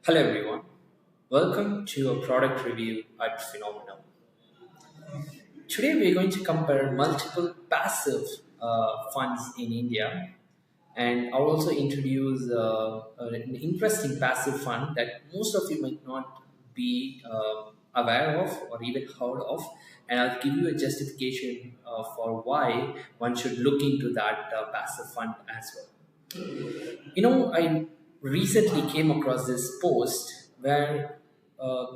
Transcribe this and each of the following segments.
Hello everyone, welcome to a product review at Phenomenal. Today we are going to compare multiple passive funds in India, and I'll also introduce an interesting passive fund that most of you might not be aware of or even heard of, and I'll give you a justification for why one should look into that passive fund as well. I recently came across this post where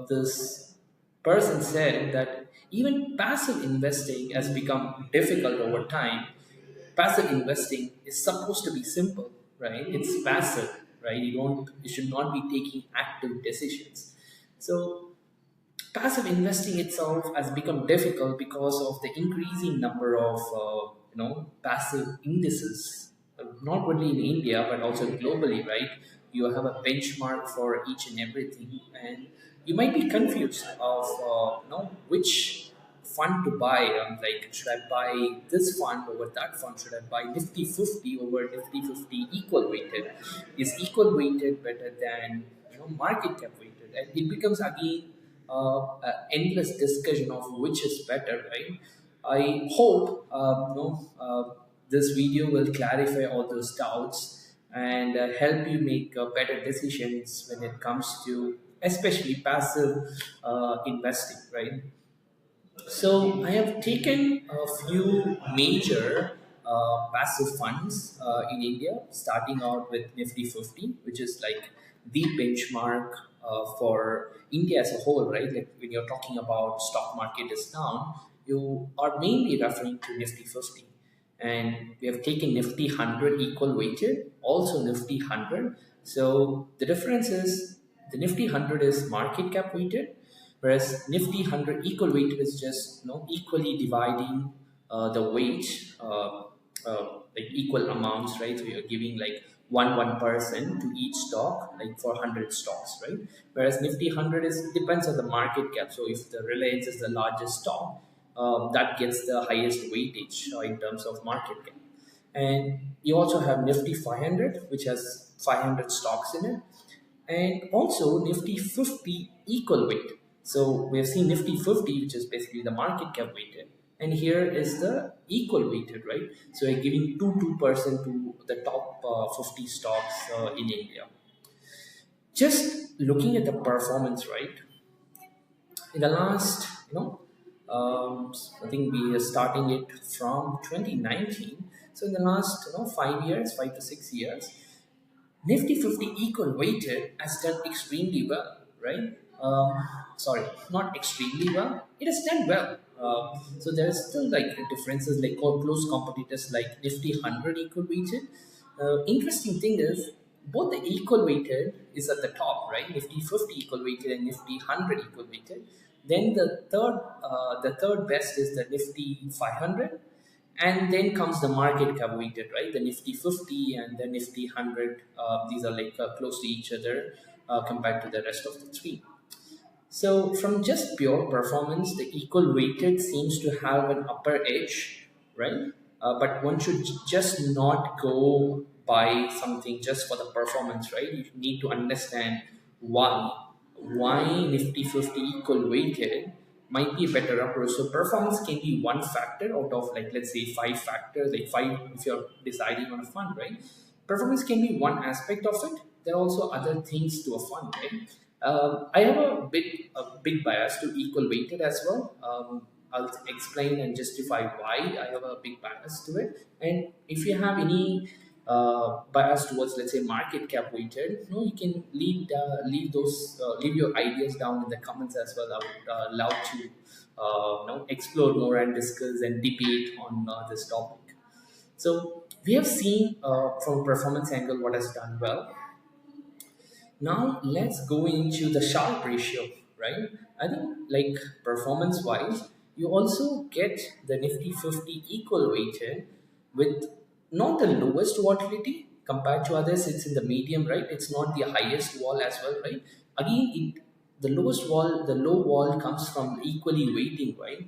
this person said that even passive investing has become difficult over time. Passive investing is supposed to be simple, right? It's passive, right? You should not be taking active decisions. So passive investing itself has become difficult because of the increasing number of passive indices, not only in India but also globally, right? You have a benchmark for each and everything, and you might be confused of which fund to buy. Like, should I buy this fund over that fund? Should I buy Nifty 50 over Nifty 50 equal weighted? Is equal weighted better than market cap weighted? And it becomes again an endless discussion of which is better, right? I hope this video will clarify all those doubts and help you make better decisions when it comes to especially passive investing, right? So I have taken a few major passive funds in India, starting out with Nifty 50, which is like the benchmark for India as a whole, right? Like when you're talking about stock market is down, you are mainly referring to Nifty 50. And we have taken Nifty 100 equal weighted, also Nifty 100. So the difference is the Nifty 100 is market cap weighted, whereas Nifty 100 equal weighted is just equally dividing the weight, like equal amounts, right? So you're giving like 1% to each stock, like for 100 stocks, right? Whereas Nifty 100 is depends on the market cap. So if the Reliance is the largest stock, that gets the highest weightage in terms of market cap. And you also have Nifty 500, which has 500 stocks in it, and also Nifty 50 equal weight. So we have seen Nifty 50, which is basically the market cap weighted, and here is the equal weighted, right? So we're giving 2% to the top 50 stocks in India. Just looking at the performance, right? In the last, I think we are starting it from 2019. So in the last 5 years, 5 to 6 years, Nifty 50 equal weighted has done extremely well, right? Sorry, not extremely well. It has done well. So there's still like differences, like close competitors like Nifty 100 equal weighted. Interesting thing is both the equal weighted is at the top, right? Nifty 50 equal weighted and Nifty 100 equal weighted. Then the third best is the Nifty 500, and then comes the market cap weighted, right? The Nifty 50 and the Nifty 100. These are like close to each other compared to the rest of the three. So from just pure performance, the equal weighted seems to have an upper edge, right? But one should just not go by something just for the performance, right? You need to understand why. Why Nifty 50 equal weighted might be a better approach. So performance can be one factor out of, like, let's say 5 factors, like five if you're deciding on a fund, right? Performance can be one aspect of it. There are also other things to a fund, right? I have a big bias to equal weighted as well. I'll explain and justify why I have a big bias to it. And if you have any bias towards, let's say, market cap weighted, you can leave your ideas down in the comments as well. I would love to explore more and discuss and debate on this topic. So we have seen from performance angle what has done well. Now let's go into the Sharpe ratio, right? I think, like, performance wise, you also get the Nifty 50 equal weighted with not the lowest volatility compared to others. It's in the medium, right? It's not the highest wall as well, right? Again, the low wall comes from equally weighting, right?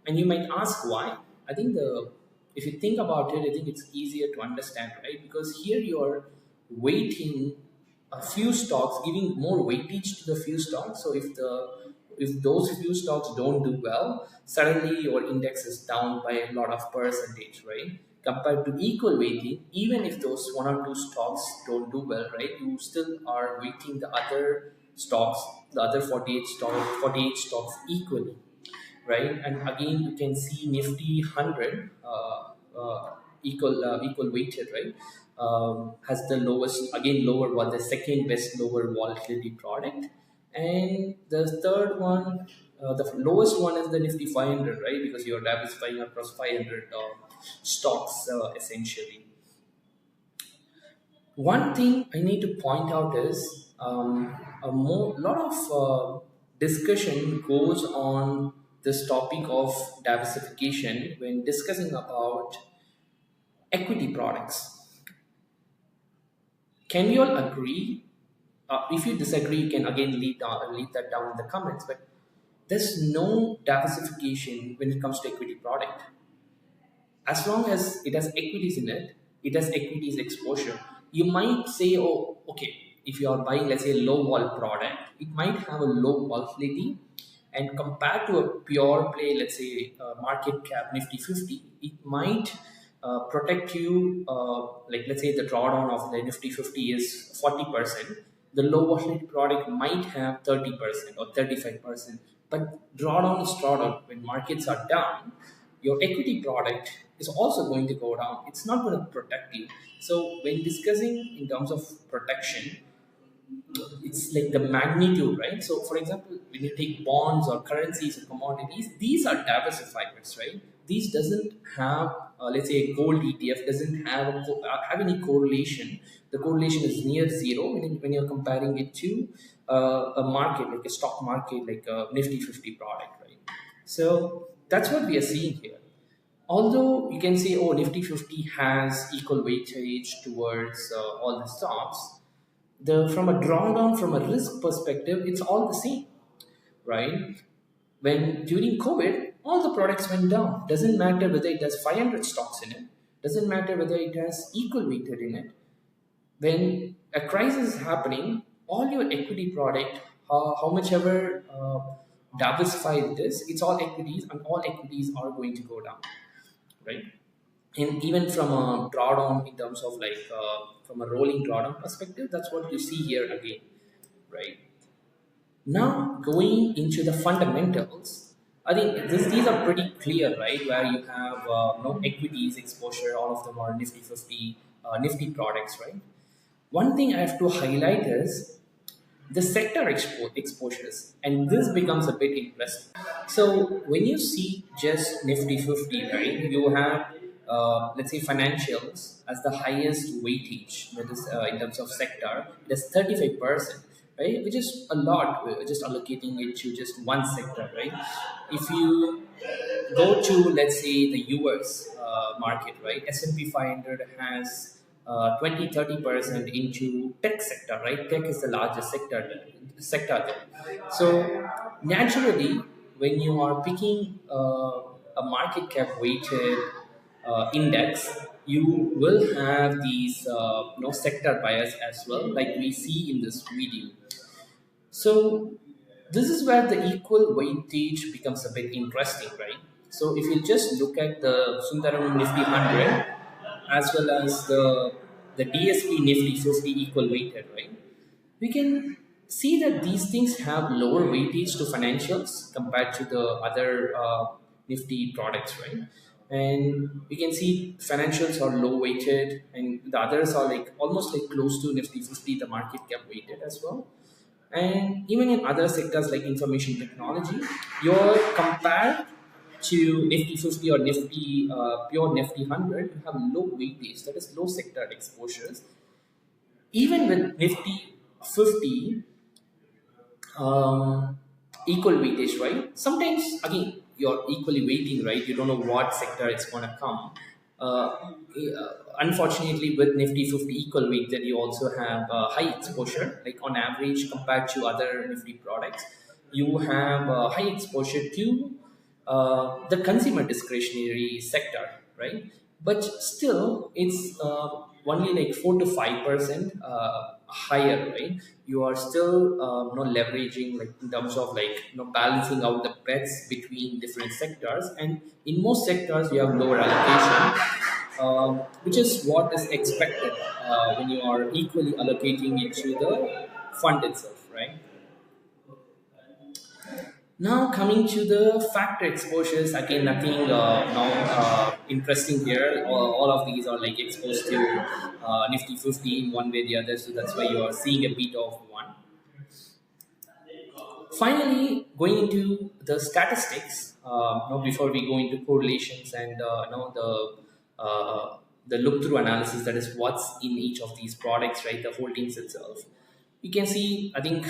And you might ask why. I think if you think about it, I think it's easier to understand, right? Because here you're weighting a few stocks, giving more weightage to the few stocks. So if those few stocks don't do well, suddenly your index is down by a lot of percentage, right? Compared to equal weighting, even if those one or two stocks don't do well, right, you still are weighting the other stocks, the other 48 stocks equally, right? And again, you can see Nifty 100 equal weighted, right? Has the lowest, again lower one, the second best lower volatility product, and the third one, the lowest one is the Nifty 500, right? Because you're diversifying across 500 stocks essentially. One thing I need to point out is a lot of discussion goes on this topic of diversification when discussing about equity products. Can we all agree? If you disagree, you can again leave that down in the comments. But there's no diversification when it comes to equity product. As long as it has equities in it, it has equities exposure. You might say, oh, okay, if you are buying, let's say, a low vol product, it might have a low volatility. And compared to a pure play, let's say, market cap Nifty 50, it might protect you, like let's say the drawdown of the Nifty 50 is 40%. The low volatility product might have 30% or 35%. But drawdown is drawdown. When markets are down, your equity product is also going to go down. It's not going to protect you. So when discussing in terms of protection, it's like the magnitude, right? So for example, when you take bonds or currencies or commodities, these are diversifiers, right? These doesn't have, let's say, a gold ETF doesn't have have any correlation. The correlation is near zero when you're comparing it to a market, like a stock market, like a Nifty 50 product, right? So that's what we are seeing here. Although you can say, oh, Nifty 50 has equal weightage towards all the stocks, from a drawdown, from a risk perspective, it's all the same, right? When during COVID, all the products went down. Doesn't matter whether it has 500 stocks in it. Doesn't matter whether it has equal weighted in it. When a crisis is happening, all your equity product, how much ever diversified it is, it's all equities, and all equities are going to go down, right? And even from a drawdown in terms of like from a rolling drawdown perspective, that's what you see here again, right? Now going into the fundamentals, I think these are pretty clear, right? Where you have no equities exposure, all of them are Nifty 50, Nifty products, right? One thing I have to highlight is the sector exposures, and this becomes a bit interesting. So when you see just Nifty 50, right, you have let's say financials as the highest weightage, that is in terms of sector, it is 35%, right, which is a lot. We're just allocating it to just one sector, right? If you go to, let's say, the US market, right, S&P 500 has 20-30% into tech sector, right? Tech is the largest sector there. So naturally, when you are picking a market cap weighted index, you will have these sector bias as well, like we see in this video. So this is where the equal weightage becomes a bit interesting, right? So if you just look at the Sundaram Nifty 100 as well as the DSP Nifty 50 equal weighted, right? We can see that these things have lower weightage to financials compared to the other Nifty products, right? And we can see financials are low weighted, and the others are like almost like close to Nifty 50, the market cap weighted as well. And even in other sectors like information technology, you're compared to Nifty 50 or Nifty pure Nifty 100, you have low weightage, that is low sector exposures. Even with Nifty 50, equal weightage, right? Sometimes, again, you're equally weighting, right? You don't know what sector it's going to come. Unfortunately, with Nifty 50 equal weight, that you also have high exposure, like on average compared to other Nifty products, you have high exposure to the consumer discretionary sector, right? But still, it's only like 4 to 5% higher, right? You are still leveraging, like in terms of like balancing out the bets between different sectors, and in most sectors you have lower allocation, which is what is expected when you are equally allocating into the fund itself, right? Now coming to the factor exposures, again nothing now interesting here. All of these are like exposed to Nifty 50 in one way or the other, so that's why you are seeing a bit of one. Finally, going into the statistics, before we go into correlations and the look-through analysis, that is what's in each of these products, right? The holdings itself. You can see, I think,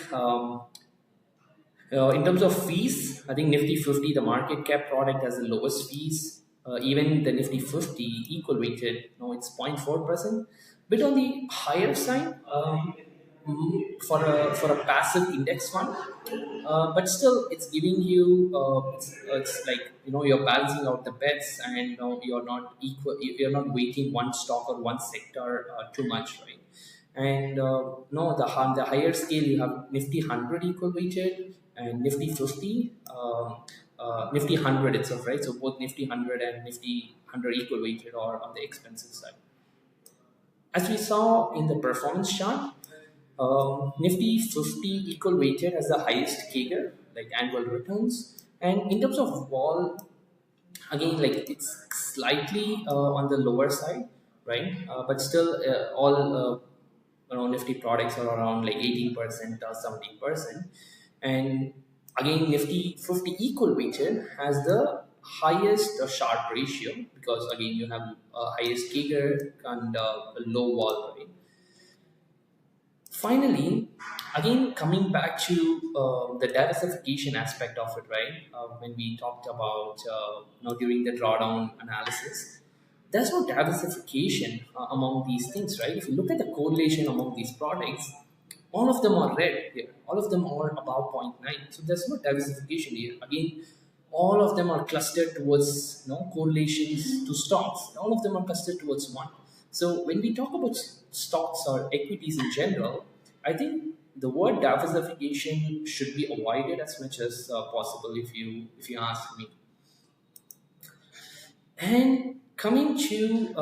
in terms of fees, I think Nifty 50, the market cap product, has the lowest fees. Even the Nifty 50 equal weighted, it's 0.4%. Bit on the higher side for a passive index fund, but still it's giving you it's like you're balancing out the bets, and you're not equal, you're not weighting one stock or one sector too much, right? And no, the higher scale you have Nifty 100 equal weighted and Nifty 50, Nifty 100 itself, right? So both Nifty 100 and Nifty 100 equal weighted are on the expensive side. As we saw in the performance chart, Nifty 50 equal weighted has the highest CAGR, like annual returns. And in terms of vol, again, like it's slightly on the lower side, right? But still, all Nifty products are around like 18% or 17%. And again, Nifty 50 equal weighted has the highest Sharpe ratio, because again you have highest CAGR and a low vol, right? Finally, again coming back to the diversification aspect of it, right? When we talked about during the drawdown analysis, there's no diversification among these things, right? If you look at the correlation among these products, all of them are red here. All of them are above zero point 0.9. So there's no diversification here. Again, all of them are clustered towards correlations to stocks. All of them are clustered towards one. So when we talk about stocks or equities in general, I think the word diversification should be avoided as much as possible, if you ask me. And coming to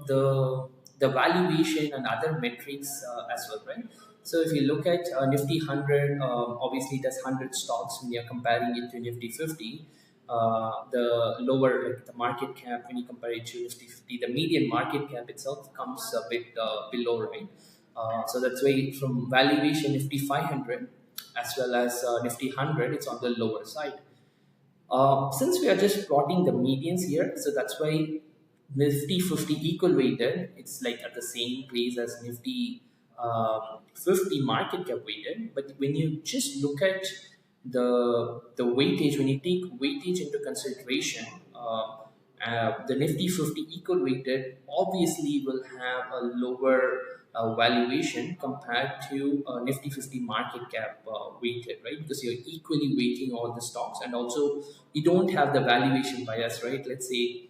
the valuation and other metrics as well, right? So if you look at Nifty 100, obviously it has 100 stocks when you're comparing it to Nifty 50. The lower, like the market cap, when you compare it to Nifty 50, the median market cap itself comes a bit below, right? So that's why from valuation Nifty 500 as well as Nifty 100, it's on the lower side. Since we are just plotting the medians here, so that's why Nifty 50 equal weighted, it's like at the same place as Nifty 50 market cap weighted. But when you just look at the weightage, when you take weightage into consideration, the Nifty 50 equal weighted obviously will have a lower valuation compared to Nifty 50 market cap weighted, right? Because you're equally weighting all the stocks, and also you don't have the valuation bias, right? Let's say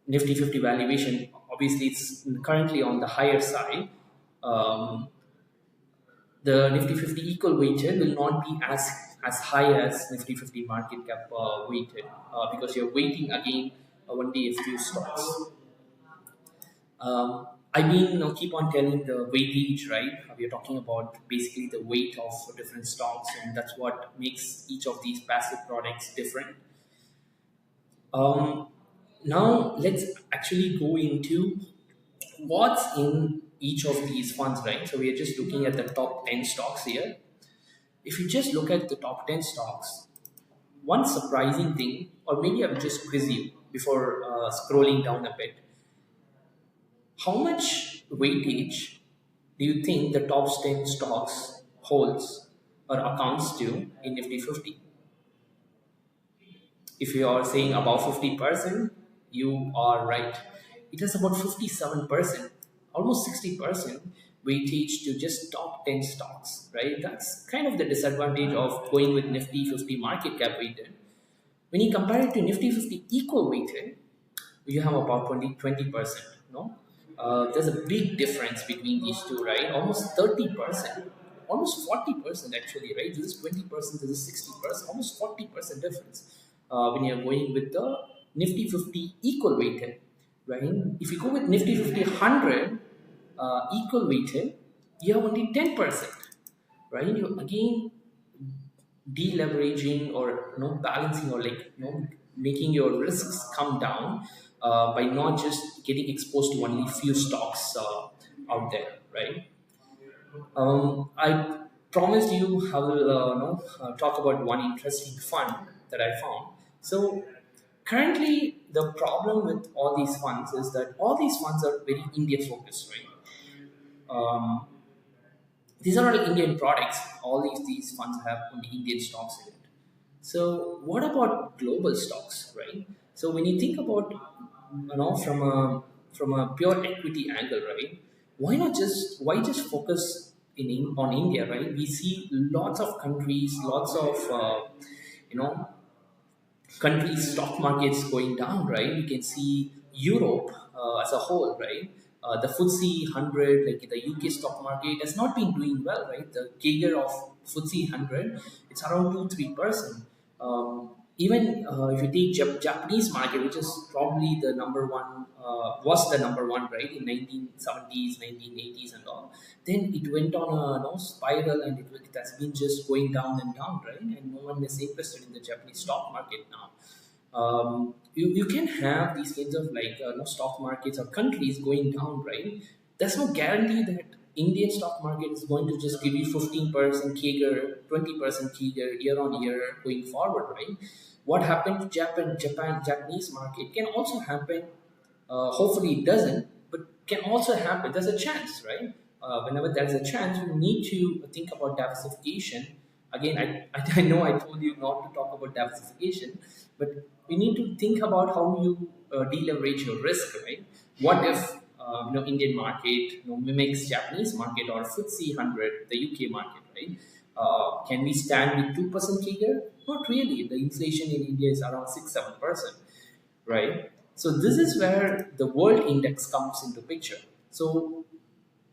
Nifty 50 valuation, obviously it's currently on the higher side. The Nifty 50 equal weighted will not be as high as Nifty 50 market cap weighted, because you're weighting again only a few stocks. I mean, keep on telling the weightage, right? We are talking about basically the weight of different stocks, and that's what makes each of these passive products different. Now, let's actually go into what's in each of these funds, right? So we are just looking at the top 10 stocks here. If you just look at the top 10 stocks, one surprising thing, or maybe I will just quiz you before scrolling down a bit. How much weightage do you think the top 10 stocks holds or accounts to in Nifty 50? If you are saying above 50%, you are right. It has about 57%, almost 60% weightage to just top 10 stocks, right? That's kind of the disadvantage of going with Nifty 50 market cap weighted. When you compare it to Nifty 50 equal weighted, you have about 20%, no? there's a big difference between these two, right? Almost 30%, almost 40% actually, right? This is 20%, this is 60%, almost 40% difference when you're going with the Nifty 50 equal weighted, right? If you go with Nifty 50 100 equal weighted, you have only 10%, right? You again deleveraging or balancing or making your risks come down by not just getting exposed to only few stocks out there, right? I promised you I will talk about one interesting fund that I found. So currently, the problem with all these funds is that all these funds are very India focused, right? Um, these are all Indian products. All these funds have only Indian stocks in it. So what about global stocks, right? So when you think about from a pure equity angle, right? Why just focus on India, right? We see lots of countries, lots of you know countries' stock markets going down, right? You can see Europe as a whole, right? The FTSE 100, like the UK stock market, has not been doing well, right? The CAGR of FTSE 100, it's around 2-3%. Even if you take Japanese market, which is probably the number one, was the number one, right, in 1970s, 1980s, and all. Then it went on a spiral, and it has been just going down and down, right? And no one is interested in the Japanese stock market now. You can have these kinds of stock markets or countries going down, right? There's no guarantee that Indian stock market is going to just give you 15% CAGR, 20% CAGR year on year going forward, right? What happened to Japanese market can also happen. Hopefully it doesn't, but can also happen. There's a chance, right? Whenever there's a chance, you need to think about diversification. Again, I know I told you not to talk about diversification, but you need to think about how you deleverage your risk, right? What if Indian market mimics Japanese market or FTSE 100, the UK market, right? Can we stand with 2% CAGR? Not really. The inflation in India is around 6-7%, right? So this is where the world index comes into picture. So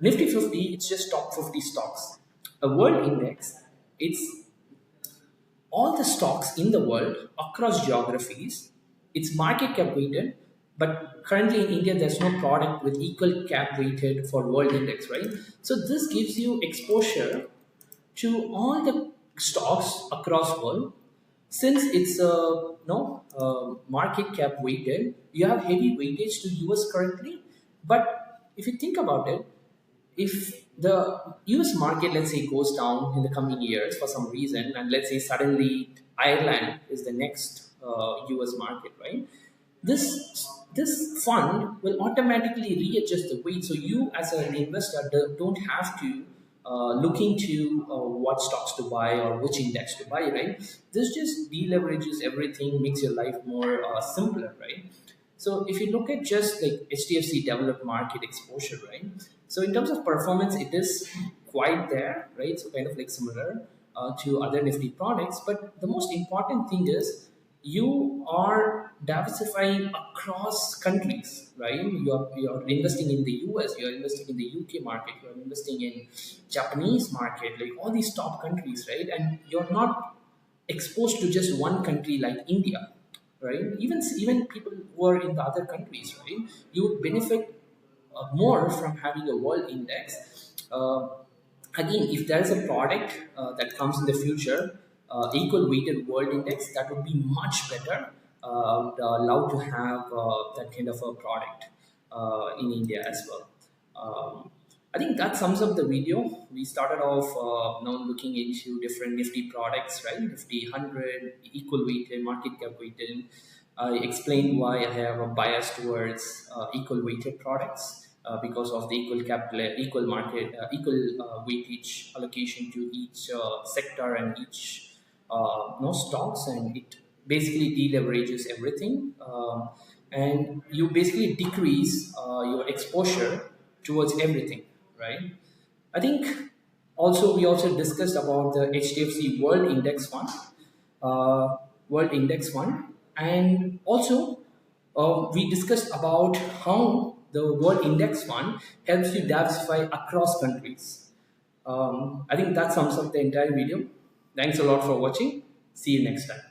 Nifty 50, it's just top 50 stocks. A world index, it's all the stocks in the world across geographies. It's market cap weighted, but currently in India, there's no product with equal cap weighted for world index, right? So this gives you exposure to all the stocks across world. Since it's no market cap weighted, you have heavy weightage to US currently. But if you think about it, if the US market, let's say, goes down in the coming years for some reason, and let's say suddenly Ireland is the next US market, right? This fund will automatically readjust the weight. So you, as an investor, don't have to look into what stocks to buy or which index to buy, right? This just deleverages everything, makes your life more simpler, right? So if you look at just like HDFC developed market exposure, right? So in terms of performance, it is quite there, right? So kind of like similar to other Nifty products. But the most important thing is you are diversifying across countries, right? You're investing in the US, you're investing in the UK market, you're investing in Japanese market, like all these top countries, right? And you're not exposed to just one country like India, right? Even people who are in the other countries, right? You would benefit more from having a world index. Again, if there is a product that comes in the future, equal weighted world index, that would be much better. Would allow to have that kind of a product in India as well. I think that sums up the video. We started off now looking into different Nifty products, right? Nifty 100, equal weighted, market cap weighted. I explained why I have a bias towards equal weighted products because of the equal market, equal weightage allocation to each sector and each stocks, and it basically deleverages everything, and you basically decrease your exposure towards everything, right? I think we also discussed about the HDFC World Index Fund, and also we discussed about how the World Index Fund helps you diversify across countries. I think that sums up the entire video. Thanks a lot for watching. See you next time.